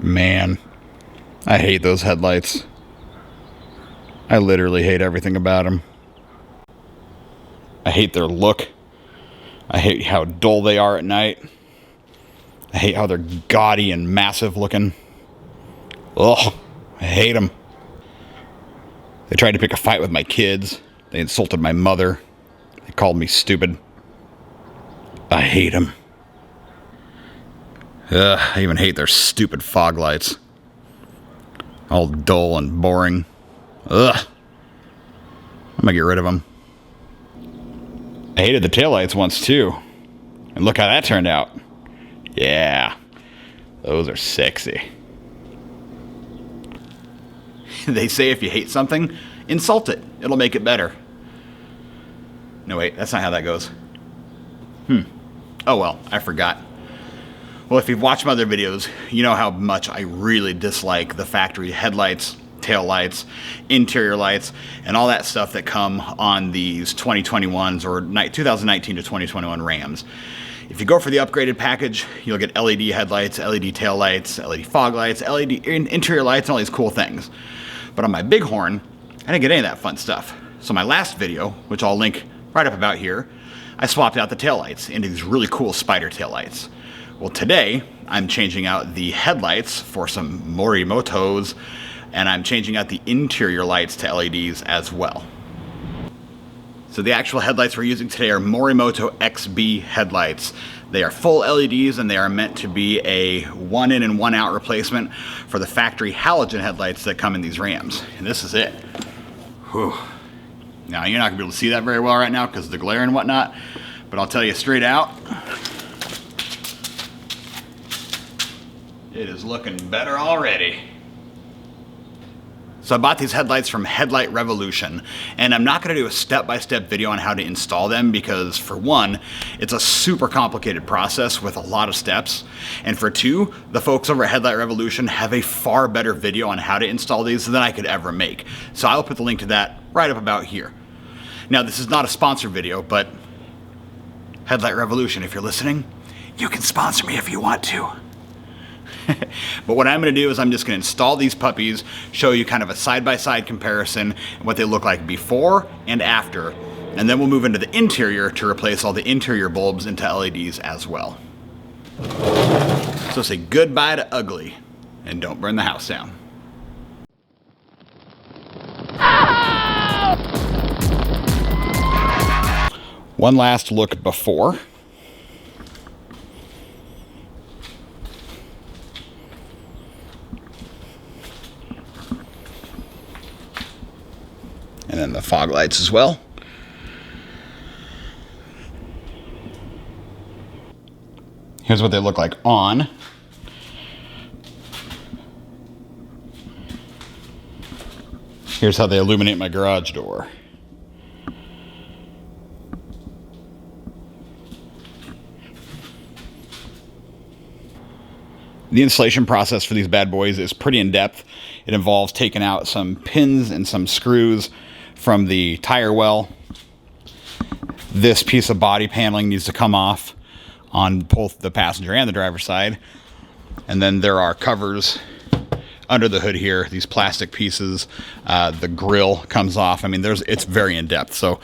Man, I hate those headlights. I literally hate everything about them. I hate their look. I hate how dull they are at night. I hate how they're gaudy and massive looking. Ugh, I hate them. They tried to pick a fight with my kids. They insulted my mother. They called me stupid. I hate them. I even hate their stupid fog lights. All dull and boring. Ugh. I'm gonna get rid of them. I hated the taillights once too. And look how that turned out. Yeah. Those are sexy. They say if you hate something, insult it. It'll make it better. No, wait, that's not how that goes. Oh well, I forgot. Well, if you've watched my other videos, you know how much I really dislike the factory headlights, tail lights, interior lights, and all that stuff that come on these 2021s or 2019 to 2021 Rams. If you go for the upgraded package, you'll get LED headlights, LED tail lights, LED fog lights, LED interior lights, and all these cool things. But on my Bighorn, I didn't get any of that fun stuff. So my last video, which I'll link right up about here, I swapped out the taillights into these really cool spider taillights. Well, today I'm changing out the headlights for some Morimotos, and I'm changing out the interior lights to LEDs as well. So the actual headlights we're using today are Morimoto Xb Headlights. They are full LEDs and they are meant to be a 1 in and 1 out replacement for the factory halogen headlights that come in these Rams. And this is it. Whew. Now you're not gonna be able to see that very well right now because of the glare and whatnot, but I'll tell you straight out, it is looking better already. So I bought these headlights from Headlight Revolution, and I'm not going to do a step-by-step video on how to install them because, for one, it's a super complicated process with a lot of steps, and for two, the folks over at Headlight Revolution have a far better video on how to install these than I could ever make. So I'll put the link to that right up about here. Now, this is not a sponsored video, but Headlight Revolution, if you're listening, you can sponsor me if you want to. But what I'm going to do is I'm just going to install these puppies, show you kind of a side-by-side comparison and what they look like before and after, and then we'll move into the interior to replace all the interior bulbs into LEDs as well. So say goodbye to ugly and don't burn the house down. One last look before. And then the fog lights as well. Here's what they look like on. Here's how they illuminate my garage door. The installation process for these bad boys is pretty in-depth. It involves taking out some pins and some screws from the tire well. This piece of body paneling needs to come off on both the passenger and the driver's side. And then there are covers under the hood here, these plastic pieces. The grill comes off. I mean, it's very in-depth. So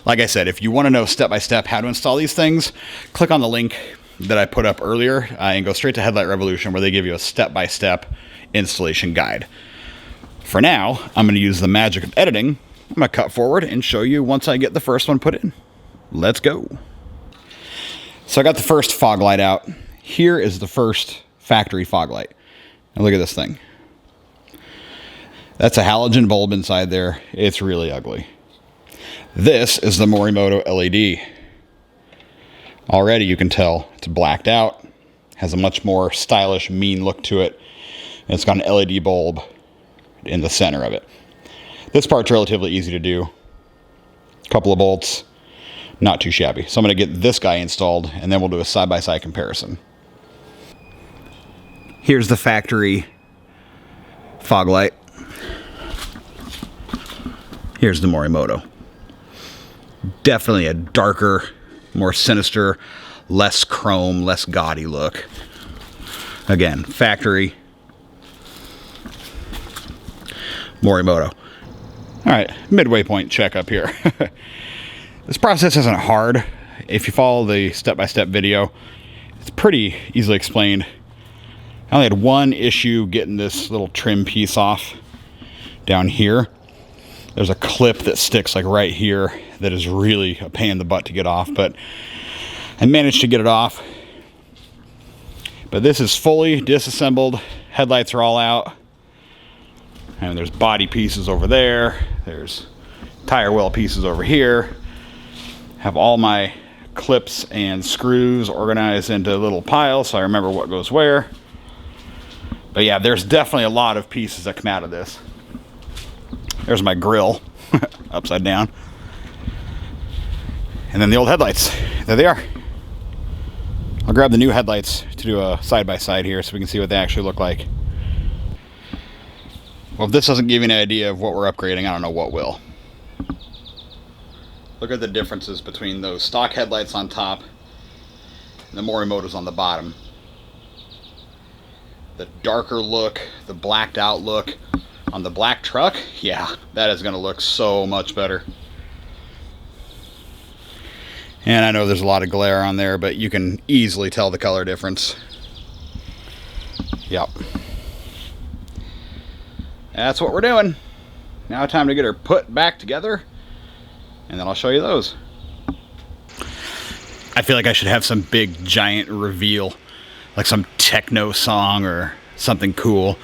like I said, if you want to know step-by-step how to install these things, click on the link that I put up earlier and go straight to Headlight Revolution where they give you a step-by-step installation guide. For now, I'm going to use the magic of editing. I'm going to cut forward and show you once I get the first one put in. Let's go. So I got the first fog light out. Here is the first factory fog light. And look at this thing. That's a halogen bulb inside there. It's really ugly. This is the Morimoto LED. Already you can tell it's blacked out, has a much more stylish, mean look to it. And it's got an LED bulb in the center of it. This part's relatively easy to do. A couple of bolts, not too shabby. So I'm going to get this guy installed and then we'll do a side-by-side comparison. Here's the factory fog light. Here's the Morimoto. Definitely a darker, more sinister, less chrome, less gaudy look. Again, factory, Morimoto. All right, midway point check up here. This process isn't hard. If you follow the step-by-step video, it's pretty easily explained. I only had one issue getting this little trim piece off down here. There's a clip that sticks like right here that is really a pain in the butt to get off, but I managed to get it off. But this is fully disassembled. Headlights are all out. And there's body pieces over there. There's tire well pieces over here. Have all my clips and screws organized into a little pile so I remember what goes where. But yeah, there's definitely a lot of pieces that come out of this. There's my grill, upside down. And then the old headlights. There they are. I'll grab the new headlights to do a side-by-side here so we can see what they actually look like. Well, if this doesn't give you an idea of what we're upgrading, I don't know what will. Look at the differences between those stock headlights on top and the Morimotos on the bottom. The darker look, the blacked out look on the black truck, yeah, that is going to look so much better. And I know there's a lot of glare on there, but you can easily tell the color difference. Yep. That's what we're doing. Now time to get her put back together, and then I'll show you those. I feel like I should have some big giant reveal, like some techno song or something cool.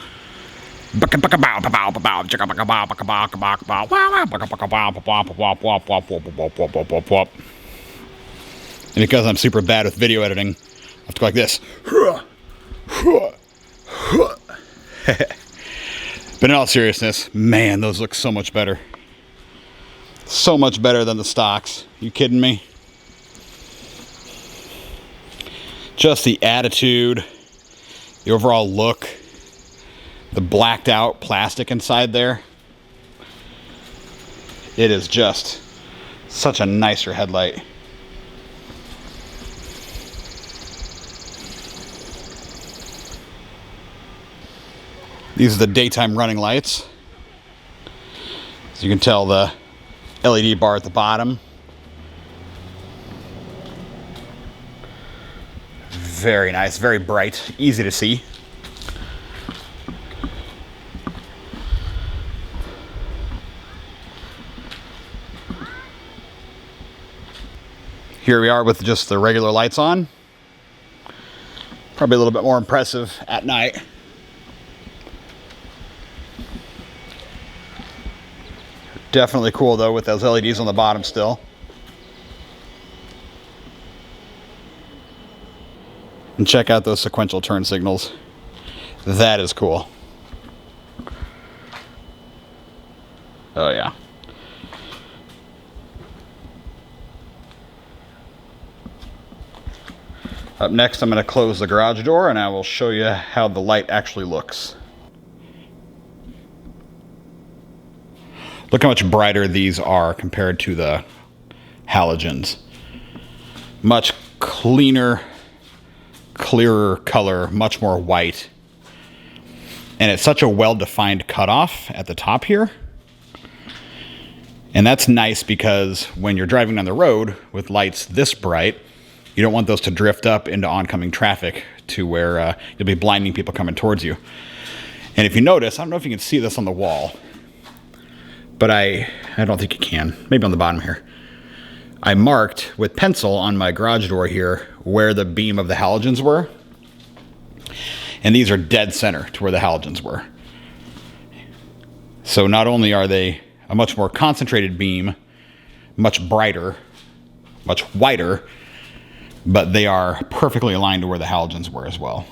And because I'm super bad with video editing, I have to go like this. But in all seriousness, man, those look so much better. So much better than the stocks. You kidding me? Just the attitude, the overall look, the blacked out plastic inside there. It is just such a nicer headlight. These are the daytime running lights. As you can tell, the LED bar at the bottom. Very nice, very bright, easy to see. Here we are with just the regular lights on. Probably a little bit more impressive at night. Definitely cool though with those LEDs on the bottom still. And check out those sequential turn signals. That is cool. Oh yeah. Up next, I'm going to close the garage door and I will show you how the light actually looks. Look how much brighter these are compared to the halogens. Much cleaner, clearer color, much more white. And it's such a well-defined cutoff at the top here. And that's nice because when you're driving down the road with lights this bright, you don't want those to drift up into oncoming traffic to where you'll be blinding people coming towards you. And if you notice, I don't know if you can see this on the wall, but I don't think you can. Maybe on the bottom here. I marked with pencil on my garage door here where the beam of the halogens were. And these are dead center to where the halogens were. So not only are they a much more concentrated beam, much brighter, much whiter, but they are perfectly aligned to where the halogens were as well.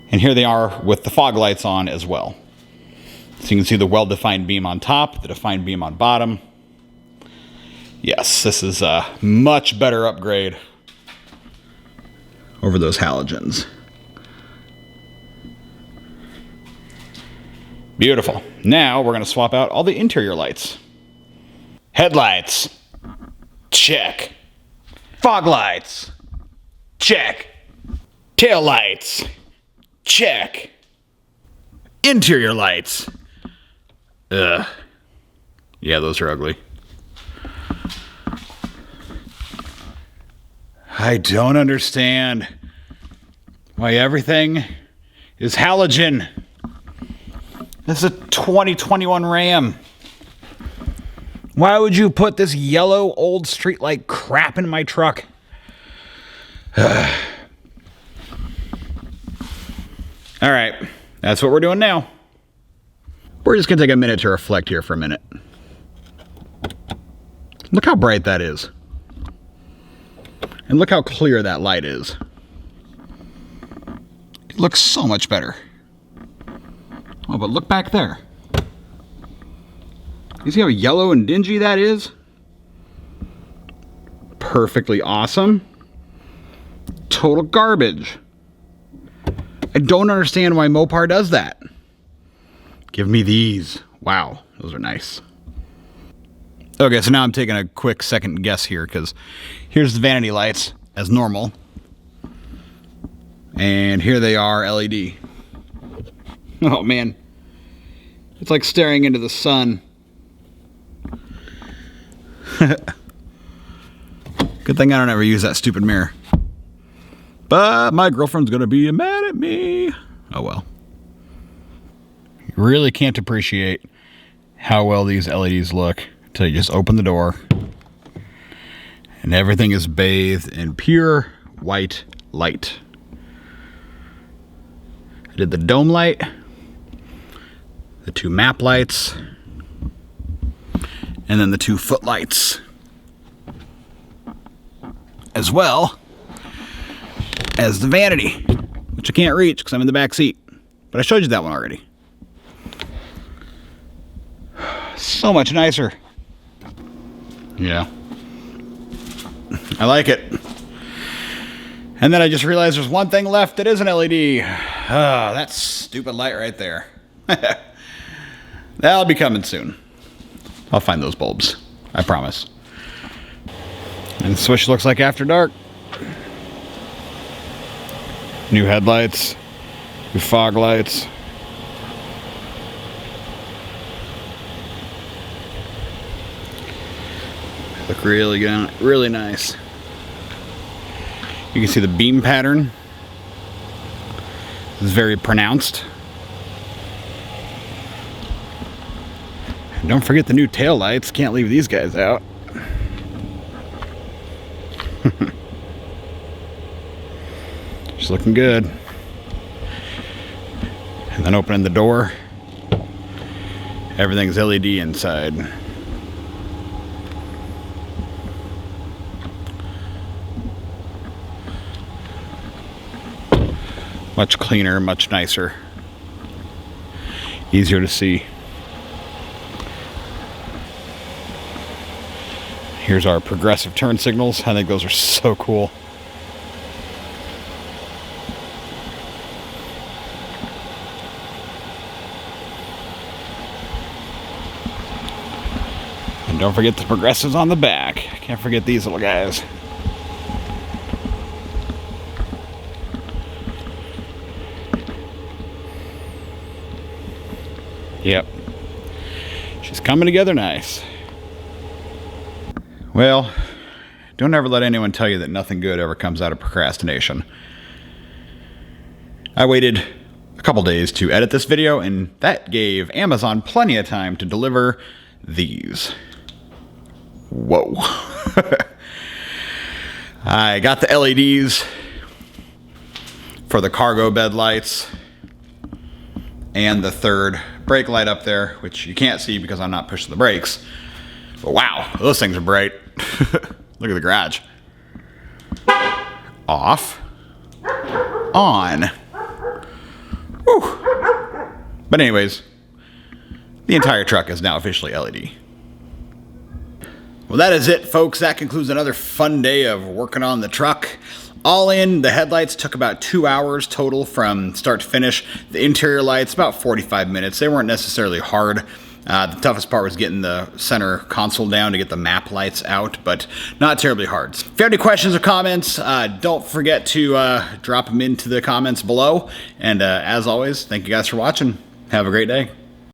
And here they are with the fog lights on as well. So you can see the well-defined beam on top, the defined beam on bottom. Yes, this is a much better upgrade over those halogens. Beautiful. Now we're going to swap out all the interior lights. Headlights. Check. Fog lights. Check. Tail lights. Check. interior lights. Ugh. Yeah, those are ugly. I don't understand why everything is halogen. This is a 2021 Ram. Why would you put this yellow old streetlight crap in my truck? All right, that's what we're doing now. We're just gonna take a minute to reflect here for a minute. Look how bright that is. And look how clear that light is. It looks so much better. Oh, but look back there. You see how yellow and dingy that is? Perfectly awesome. Total garbage. I don't understand why Mopar does that. Give me these. Wow, those are nice. Okay, so now I'm taking a quick second guess here because here's the vanity lights as normal. And here they are, LED. Oh man. It's like staring into the sun. Good thing I don't ever use that stupid mirror. But my girlfriend's gonna be mad at me. Oh well. You really can't appreciate how well these LEDs look until you just open the door and everything is bathed in pure white light. I did the dome light, the two map lights, and then the two footlights, as well as the vanity, which I can't reach because I'm in the back seat. But I showed you that one already. So much nicer. Yeah. I like it. And then I just realized there's one thing left that is an LED. Ah, that stupid light right there. That'll be coming soon. I'll find those bulbs. I promise. And the switch looks like after dark. New headlights. New fog lights. Look really good, really nice. You can see the beam pattern is very pronounced. And don't forget the new tail lights. Can't leave these guys out. Just looking good. And then opening the door, everything's LED inside. Much cleaner, much nicer. Easier to see. Here's our progressive turn signals. I think those are so cool. And don't forget the progressives on the back. Can't forget these little guys. Yep. She's coming together nice. Well, don't ever let anyone tell you that nothing good ever comes out of procrastination. I waited a couple days to edit this video, and that gave Amazon plenty of time to deliver these. Whoa. I got the LEDs for the cargo bed lights and the third brake light up there, which you can't see because I'm not pushing the brakes. But wow, those things are bright. Look at the garage. Off. On. Whew. But anyways, the entire truck is now officially LED. Well, that is it, folks. That concludes another fun day of working on the truck. All in, the headlights took about 2 hours total from start to finish. The interior lights, about 45 minutes. They weren't necessarily hard. The toughest part was getting the center console down to get the map lights out, but not terribly hard. If you have any questions or comments, don't forget to drop them into the comments below. And as always, thank you guys for watching. Have a great day.